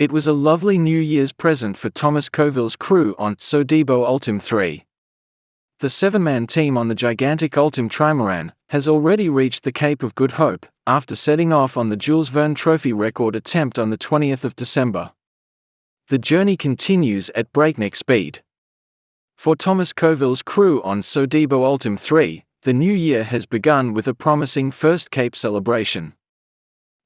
It was a lovely New Year's present for Thomas Coville's crew on Sodebo Ultim 3. The 7-man team on the gigantic Ultim trimaran has already reached the Cape of Good Hope, after setting off on the Jules Verne Trophy record attempt on the 20th of December. The journey continues at breakneck speed. For Thomas Coville's crew on Sodebo Ultim 3, the new year has begun with a promising first Cape celebration.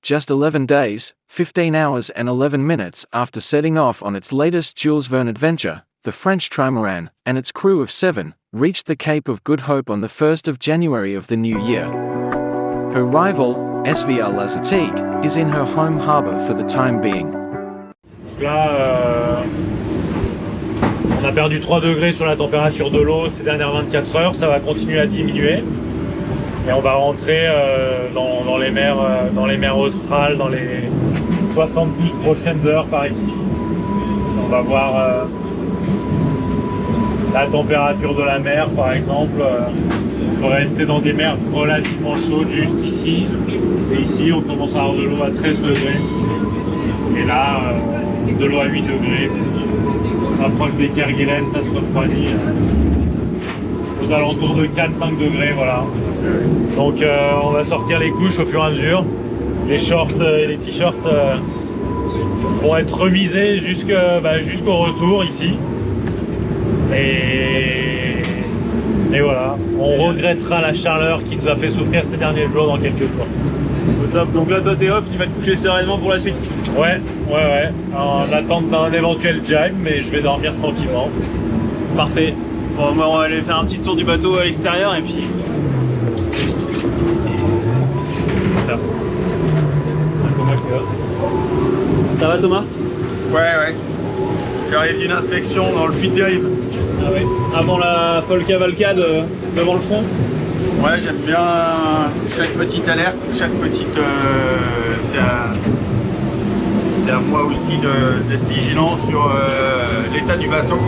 Just 11 days, 15 hours and 11 minutes after setting off on its latest Jules Verne adventure, the French trimaran, and its crew of 7, reached the Cape of Good Hope on the 1st of January of the new year. Her rival, SVR Lazartigue, is in her home harbour for the time being. Là, on a perdu 3 degrés sur la température de l'eau ces dernières 24 heures, ça va continuer à diminuer. Et on va rentrer dans les mers australes dans les 72 prochaines heures par ici. On va voir la température de la mer par exemple. On peut rester dans des mers relativement chaudes juste ici. Et ici on commence à avoir de l'eau à 13 degrés. Et là, de l'eau à 8 degrés. On approche des Kerguelen, ça se refroidit. Aux alentours de 4-5 degrés, voilà. Donc on va sortir les couches au fur et à mesure. Les shorts et les t-shirts vont être remisés jusqu'au retour ici. Et voilà, on regrettera la chaleur qui nous a fait souffrir ces derniers jours dans quelques jours. Au top. Donc là toi t'es off, tu vas te coucher sereinement pour la suite. Ouais, en attente d'un éventuel jibe, mais je vais dormir tranquillement. Parfait. Bon, moi, on va aller faire un petit tour du bateau à l'extérieur et puis... Là. Thomas qui est là. Ça va Thomas? Ouais. J'arrive d'une inspection dans le puits de dérive. Ah ouais. Avant la folle cavalcade devant le fond? Ouais, j'aime bien chaque petite alerte, chaque petite... c'est à moi aussi d'être vigilant sur l'état du bateau,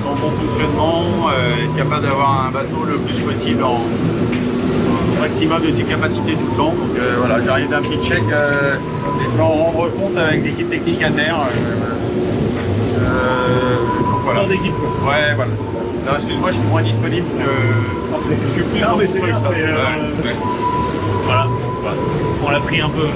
son bon fonctionnement, être capable d'avoir un bateau le plus possible au maximum de ses capacités tout le temps. Donc voilà, j'arrive d'un petit check, et je vais en rendre compte avec l'équipe technique à terre. Donc voilà. D'équipe quoi. Ouais, voilà. Non, excuse-moi, je suis moins disponible que... Je suis plus non, mais c'est bien, ouais. Voilà, on l'a pris un peu.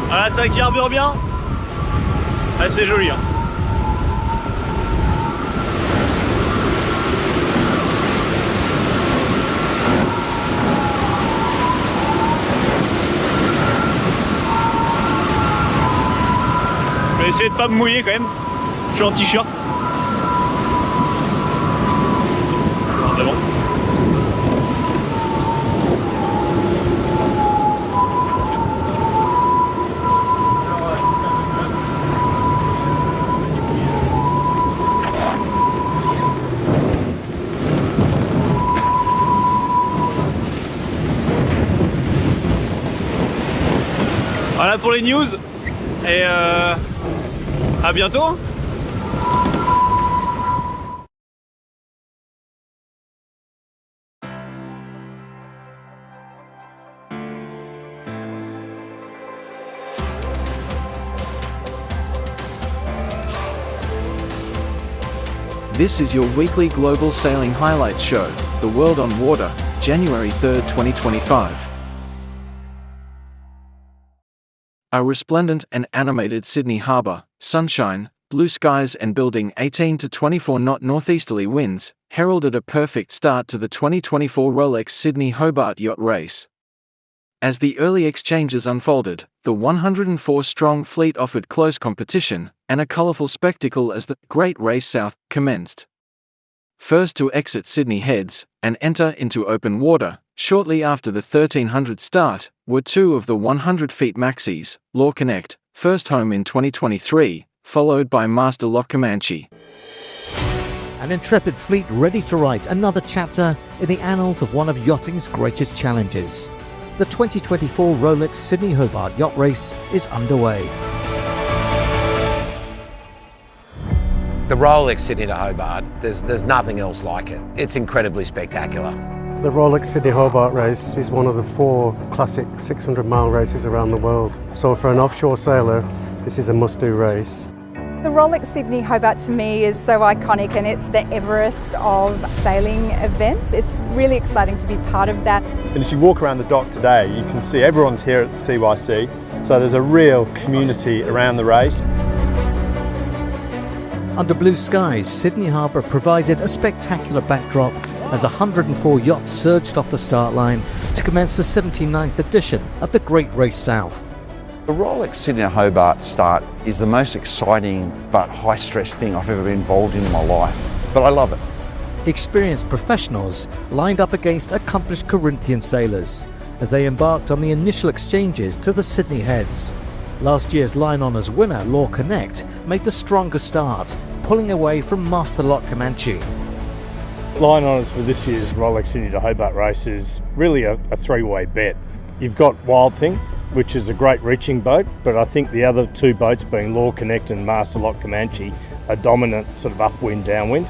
Voilà, ça carbure bien. Ah, c'est joli. Hein. Je vais essayer de pas me mouiller quand même. Je suis en t-shirt. C'est bon. Voilà pour les news et à bientôt. This is your weekly global sailing highlights show, The World on Water, January 3rd, 2025. A resplendent and animated Sydney Harbour, sunshine, blue skies and building 18 to 24 knot northeasterly winds, heralded a perfect start to the 2024 Rolex Sydney Hobart yacht race. As the early exchanges unfolded, the 104-strong fleet offered close competition, and a colourful spectacle as the Great Race South commenced. First to exit Sydney Heads, and enter into open water, shortly after the 1300 start, were 2 of the 100 feet maxis, Law Connect, first home in 2023, followed by Master Lock Comanche. An intrepid fleet ready to write another chapter in the annals of one of yachting's greatest challenges. The 2024 Rolex Sydney Hobart Yacht Race is underway. The Rolex Sydney to Hobart, there's nothing else like it. It's incredibly spectacular. The Rolex Sydney Hobart race is one of the 4 classic 600-mile races around the world. So for an offshore sailor, this is a must-do race. The Rolex Sydney Hobart to me is so iconic, and it's the Everest of sailing events. It's really exciting to be part of that. And as you walk around the dock today, you can see everyone's here at the CYC. So there's a real community around the race. Under blue skies, Sydney Harbour provided a spectacular backdrop as 104 yachts surged off the start line to commence the 79th edition of the Great Race South. The Rolex Sydney Hobart start is the most exciting but high-stress thing I've ever been involved in my life, but I love it. Experienced professionals lined up against accomplished Corinthian sailors as they embarked on the initial exchanges to the Sydney Heads. Last year's Line Honours winner, Law Connect, made the strongest start, pulling away from Master Lock Comanche. Line honours for this year's Rolex Sydney to Hobart race is really a three-way bet. You've got Wild Thing, which is a great reaching boat, but I think the other 2 boats, being Law Connect and Master Lock Comanche, are dominant sort of upwind, downwind.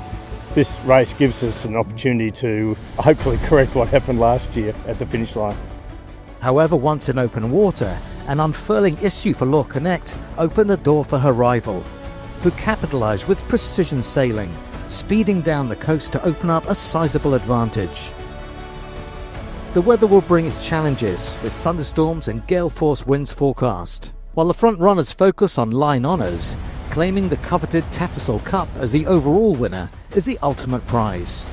This race gives us an opportunity to hopefully correct what happened last year at the finish line. However, once in open water, an unfurling issue for Law Connect opened the door for her rival, who capitalised with precision sailing, speeding down the coast to open up a sizable advantage. The weather will bring its challenges, with thunderstorms and gale-force winds forecast, while the front runners focus on line honours, claiming the coveted Tattersall Cup as the overall winner is the ultimate prize.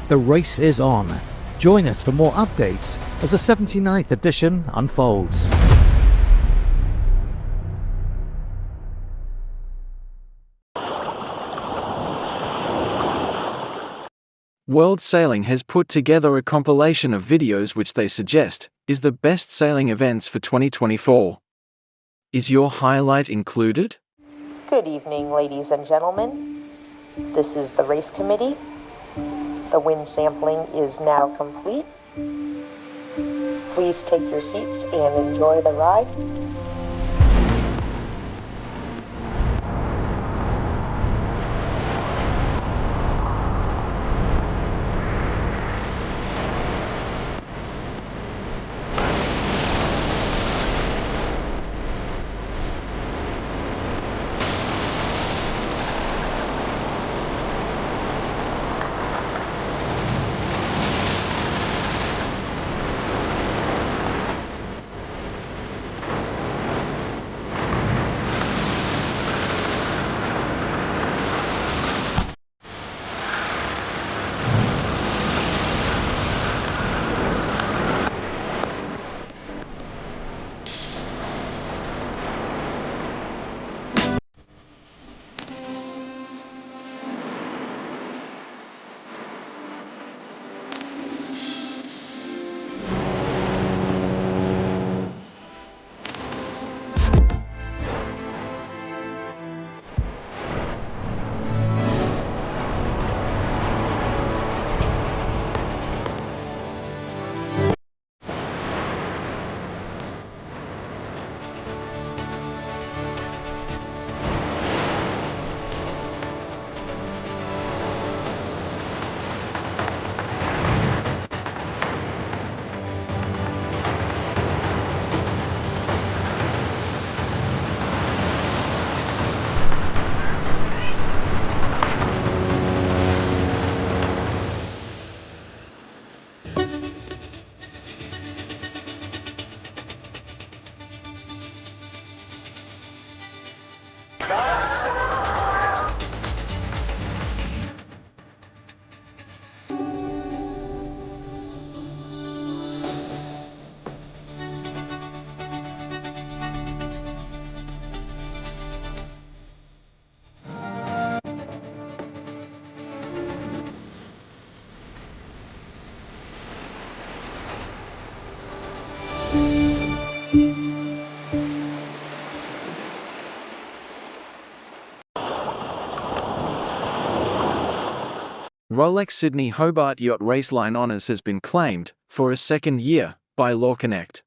The race is on. Join us for more updates as the 79th edition unfolds. World Sailing has put together a compilation of videos which they suggest is the best sailing events for 2024. Is your highlight included? Good evening, ladies and gentlemen. This is the race committee. The wind sampling is now complete. Please take your seats and enjoy the ride. Rolex Sydney Hobart Yacht Race Line Honours has been claimed, for a second year, by Law Connect.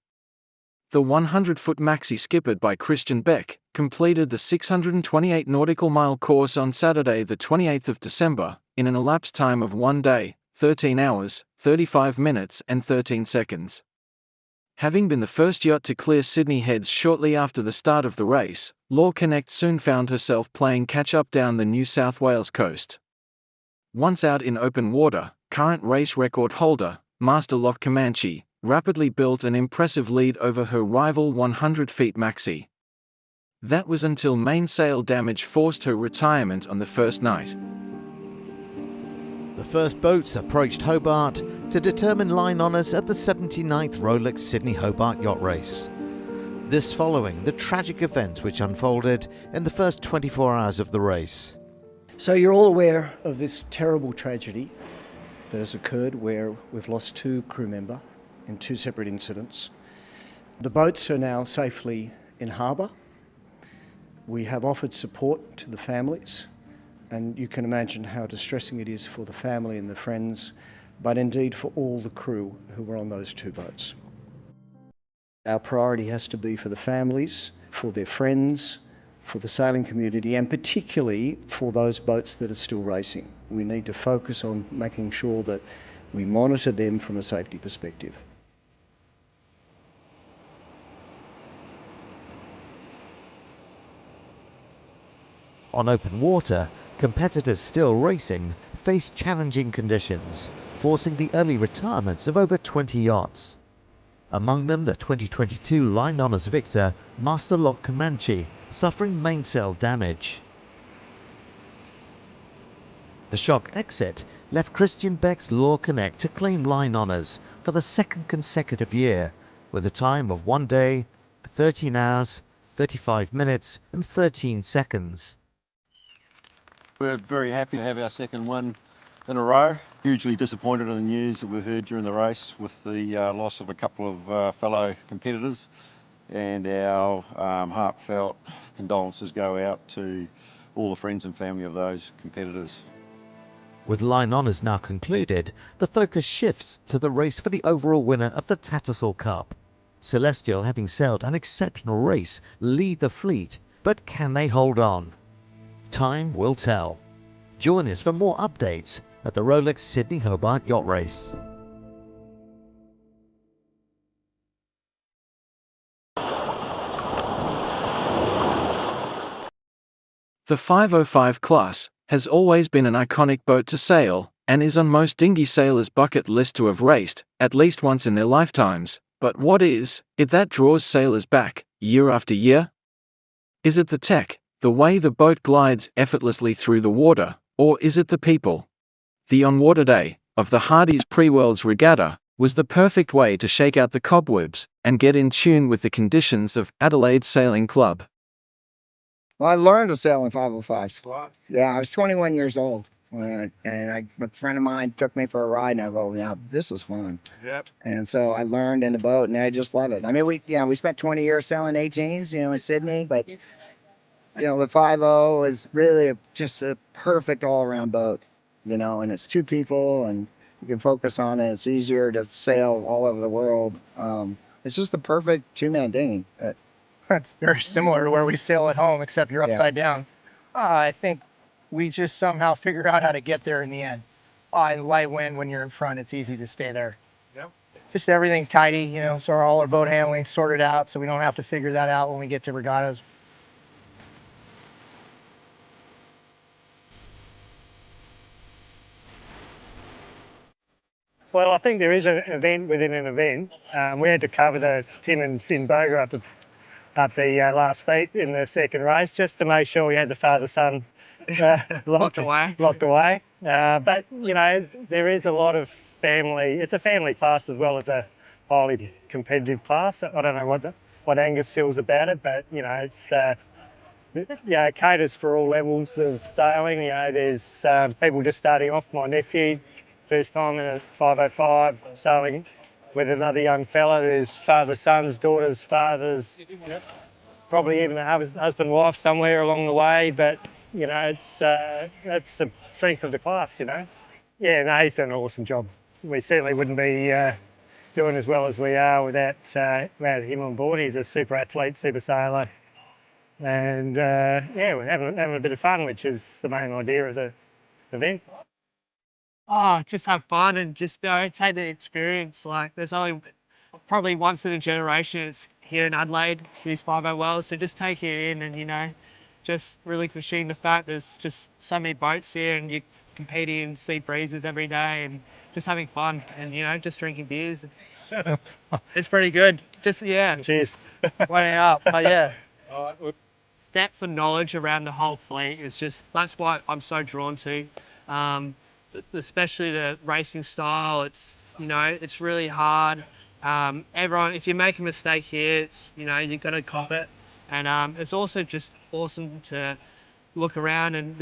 The 100-foot maxi skippered by Christian Beck completed the 628 nautical mile course on Saturday the 28th of December in an elapsed time of 1 day, 13 hours, 35 minutes and 13 seconds. Having been the first yacht to clear Sydney Heads shortly after the start of the race, Law Connect soon found herself playing catch-up down the New South Wales coast. Once out in open water, current race record holder, Master Lock Comanche, rapidly built an impressive lead over her rival 100 feet maxi. That was until mainsail damage forced her retirement on the first night. The first boats approached Hobart to determine line honours at the 79th Rolex Sydney Hobart Yacht Race. This following the tragic events which unfolded in the first 24 hours of the race. So you're all aware of this terrible tragedy that has occurred where we've lost 2 crew members in 2 separate incidents. The boats are now safely in harbour. We have offered support to the families, and you can imagine how distressing it is for the family and the friends, but indeed for all the crew who were on those 2 boats. Our priority has to be for the families, for their friends, for the sailing community, and particularly for those boats that are still racing. We need to focus on making sure that we monitor them from a safety perspective. On open water, competitors still racing faced challenging conditions, forcing the early retirements of over 20 yachts. Among them the 2022 Line Honours victor, Master Lock Comanche, suffering mainsail damage. The shock exit left Christian Beck's Law Connect to claim line honours for the 2nd consecutive year, with a time of 1 day, 13 hours, 35 minutes and 13 seconds. We're very happy to have our 2nd one in a row. Hugely disappointed in the news that we've heard during the race with the loss of a couple of fellow competitors, and our heartfelt condolences go out to all the friends and family of those competitors. With line honours now concluded, the focus shifts to the race for the overall winner of the Tattersall Cup. Celestial, having sailed an exceptional race, lead the fleet, but can they hold on? Time will tell. Join us for more updates at the Rolex Sydney Hobart Yacht Race. The 505 class has always been an iconic boat to sail, and is on most dinghy sailors' bucket list to have raced, at least once in their lifetimes. But what is it that draws sailors back, year after year? Is it the tech, the way the boat glides effortlessly through the water, or is it the people? The on-water day of the Hardy's Pre-Worlds Regatta was the perfect way to shake out the cobwebs and get in tune with the conditions of Adelaide Sailing Club. Well, I learned to sail in 505s. Yeah, I was 21 years old, and a friend of mine took me for a ride, and I go, yeah, this is fun. Yep. And so I learned in the boat, and I just love it. I mean, we spent 20 years sailing 18s, in Sydney, but the 50 is really just a perfect all-around boat, and it's 2 people, and you can focus on it. It's easier to sail all over the world. It's just the perfect 2-man dinghy. That's very similar to where we sail at home, except you're upside down. I think we just somehow figured out how to get there in the end. Light wind, when you're in front, it's easy to stay there. Yep. Just everything tidy, so all our boat handling sorted out, so we don't have to figure that out when we get to regattas. Well, I think there is an event within an event. We had to cover the Tim and Finn Boga up the last beat in the 2nd race, just to make sure we had the father-son locked away. But, there is a lot of family. It's a family class as well as a highly competitive class. I don't know what Angus feels about it, but, it caters for all levels of sailing. There's people just starting off. My nephew, first time in a 505, sailing with another young fella. There's father-sons, daughters, fathers, probably even a husband, wife somewhere along the way. But, that's the strength of the class, Yeah, no, he's done an awesome job. We certainly wouldn't be doing as well as we are without him on board. He's a super athlete, super sailor. And yeah, we're having a bit of fun, which is the main idea of the event. Oh, just have fun and just take the experience. Like, there's only probably once in a generation it's here in Adelaide, these 5.0 Worlds, so just take it in and, just relinquishing the fact there's just so many boats here and you're competing in sea breezes every day and just having fun and, just drinking beers. It's pretty good. Just, yeah. Cheers. Weighing up, but yeah. Depth of knowledge around the whole fleet is that's what I'm so drawn to. Especially the racing style, it's really hard. Everyone, if you make a mistake here, it's you've got to cop it, and it's also just awesome to look around and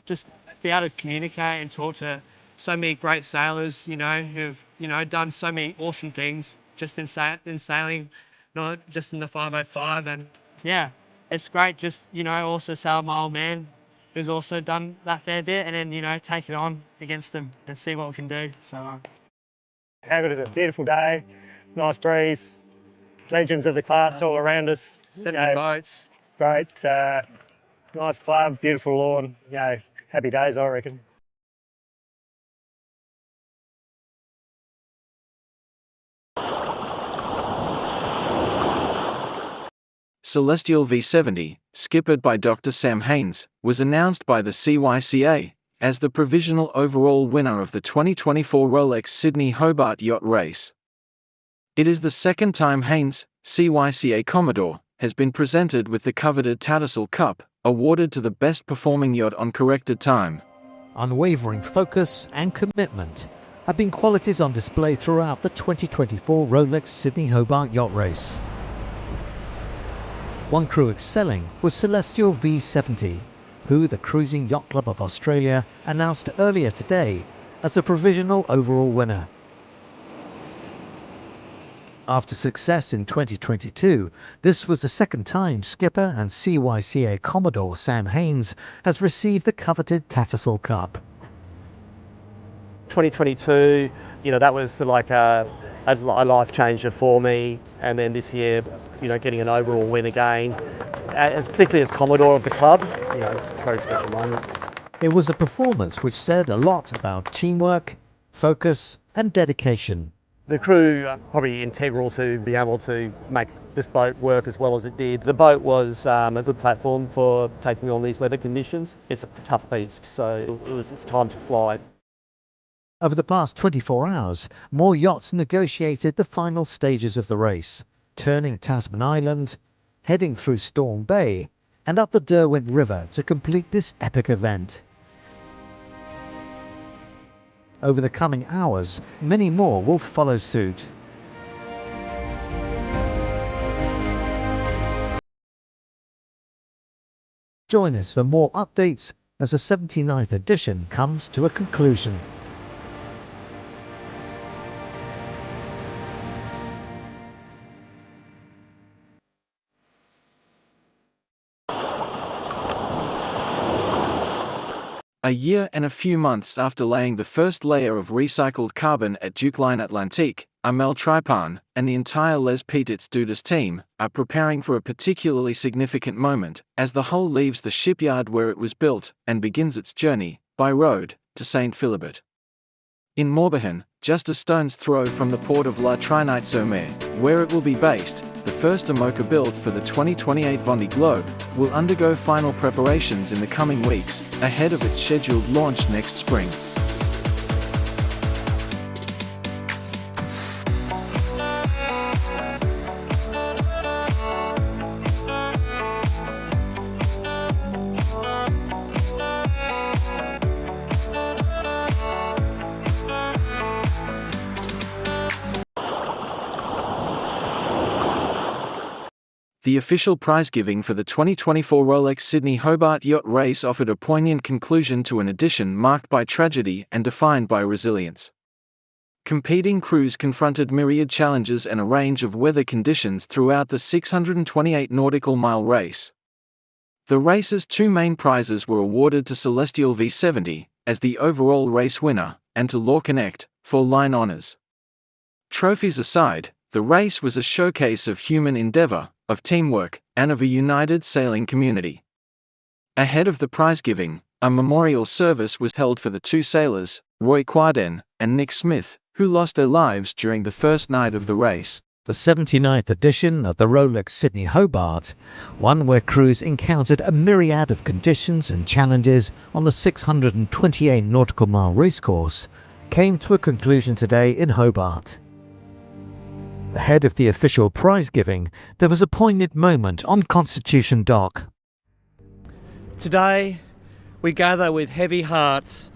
just be able to communicate and talk to so many great sailors, who've done so many awesome things just in sailing, not just in the 505, and yeah, it's great. Just also sail my old man, who's also done that fair bit, and then take it on against them and see what we can do. So how good is it? Beautiful day, nice breeze, legends of the class all around us. 70 boats. Great, nice club, beautiful lawn. Happy days, I reckon. Celestial V70, skippered by Dr. Sam Haynes, was announced by the CYCA as the provisional overall winner of the 2024 Rolex Sydney Hobart Yacht Race. It is the second time Haynes, CYCA Commodore, has been presented with the coveted Tattersall Cup, awarded to the best performing yacht on corrected time. Unwavering focus and commitment have been qualities on display throughout the 2024 Rolex Sydney Hobart Yacht Race. One crew excelling was Celestial V70, who the Cruising Yacht Club of Australia announced earlier today as a provisional overall winner. After success in 2022, this was the second time skipper and CYCA Commodore Sam Haynes has received the coveted Tattersall Cup. 2022, that was like a life changer for me, and then this year, getting an overall win again, particularly as Commodore of the club, very special moment. It was a performance which said a lot about teamwork, focus and dedication. The crew are probably integral to be able to make this boat work as well as it did. The boat was a good platform for taking on these weather conditions. It's a tough beast, so it's time to fly. Over the past 24 hours, more yachts negotiated the final stages of the race, turning Tasman Island, heading through Storm Bay, and up the Derwent River to complete this epic event. Over the coming hours, many more will follow suit. Join us for more updates as the 79th edition comes to a conclusion. A year and a few months after laying the first layer of recycled carbon at Duke Line Atlantique, Amel Tripan and the entire Les Petits Dudas team are preparing for a particularly significant moment as the hull leaves the shipyard where it was built and begins its journey, by road, to St. Philibert. In Morbihan, just a stone's throw from the port of La Trinite-sur-Mer, where it will be based, the first IMOCA build for the 2028 Vendée Globe will undergo final preparations in the coming weeks, ahead of its scheduled launch next spring. The official prize giving for the 2024 Rolex Sydney Hobart Yacht Race offered a poignant conclusion to an edition marked by tragedy and defined by resilience. Competing crews confronted myriad challenges and a range of weather conditions throughout the 628 nautical mile race. The race's two main prizes were awarded to Celestial V70 as the overall race winner, and to Law Connect for line honours. Trophies aside, the race was a showcase of human endeavour, of teamwork, and of a united sailing community. Ahead of the prize giving, a memorial service was held for the two sailors, Roy Quaden and Nick Smith, who lost their lives during the first night of the race. The 79th edition of the Rolex Sydney Hobart, one where crews encountered a myriad of conditions and challenges on the 628 nautical mile racecourse, came to a conclusion today in Hobart. Ahead of the official prize giving, there was a poignant moment on Constitution Dock. Today, we gather with heavy hearts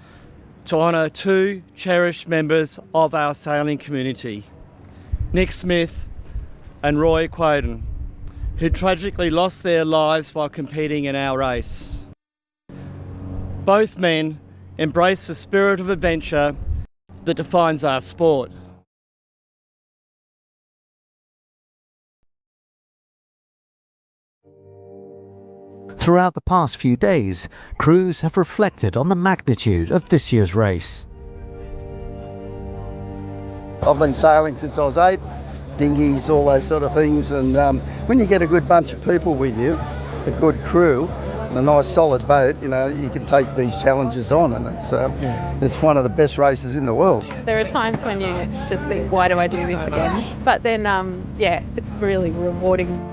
to honour two cherished members of our sailing community, Nick Smith and Roy Quaden, who tragically lost their lives while competing in our race. Both men embrace the spirit of adventure that defines our sport. Throughout the past few days, crews have reflected on the magnitude of this year's race. I've been sailing since I was 8, dinghies, all those sort of things, and when you get a good bunch of people with you, a good crew, and a nice solid boat, you know, you can take these challenges on, and it's one of the best races in the world. There are times when you just think, why do I do this again? But then, yeah, it's really rewarding.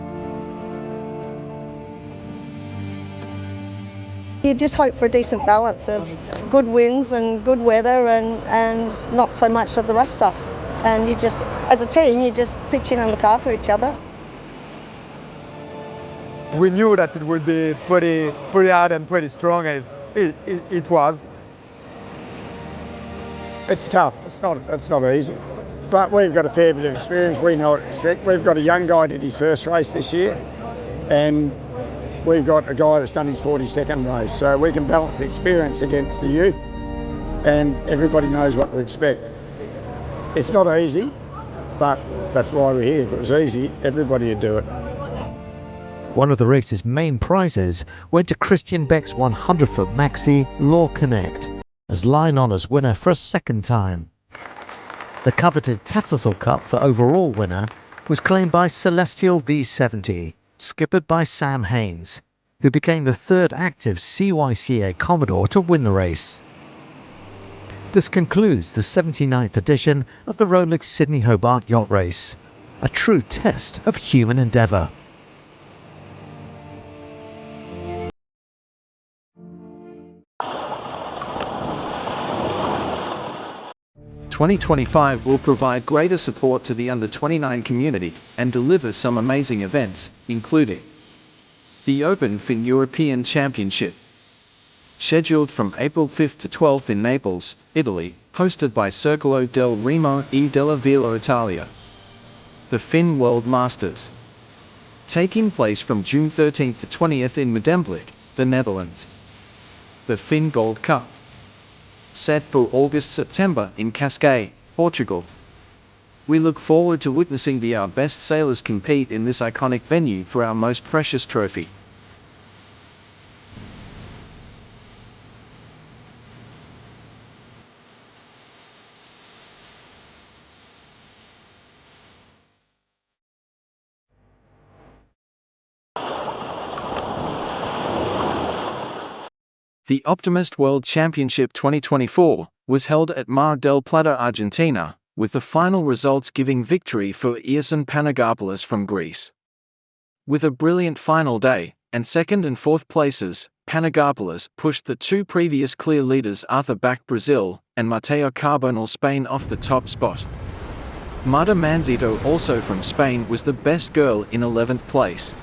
You just hope for a decent balance of good winds and good weather and not so much of the rough stuff. And you just, as a team, you just pitch in and look after each other. We knew that it would be pretty hard and pretty strong, and it was. It's tough, it's not easy. But we've got a fair bit of experience, we know what to expect. We've got a young guy that did his first race this year, and we've got a guy that's done his 42nd race, so we can balance the experience against the youth, and everybody knows what to expect. It's not easy, but that's why we're here. If it was easy, everybody would do it. One of the race's main prizes went to Christian Beck's 100-foot maxi Law Connect, as line honours winner for a second time. The coveted Tattersall Cup for overall winner was claimed by Celestial V70, skippered by Sam Haynes, who became the third active CYCA Commodore to win the race. This concludes the 79th edition of the Rolex Sydney Hobart Yacht Race, a true test of human endeavour. "2025 will provide greater support to the under-29 community and deliver some amazing events, including the Open Fin European Championship, scheduled from April 5th to 12th in Naples, Italy, hosted by Circolo del Remo e della Villa Italia. The Finn World Masters, taking place from June 13th to 20th in Medemblik, the Netherlands. The Finn Gold Cup, set for August-September in Cascais, Portugal. We look forward to witnessing our best sailors compete in this iconic venue for our most precious trophy. The Optimist World Championship 2024 was held at Mar del Plata, Argentina, with the final results giving victory for Iason Panagopoulos from Greece. With a brilliant final day, and second and fourth places, Panagopoulos pushed the two previous clear leaders Arthur Bach Brazil and Mateo Carbonell Spain off the top spot. Marta Manzito, also from Spain, was the best girl in 11th place.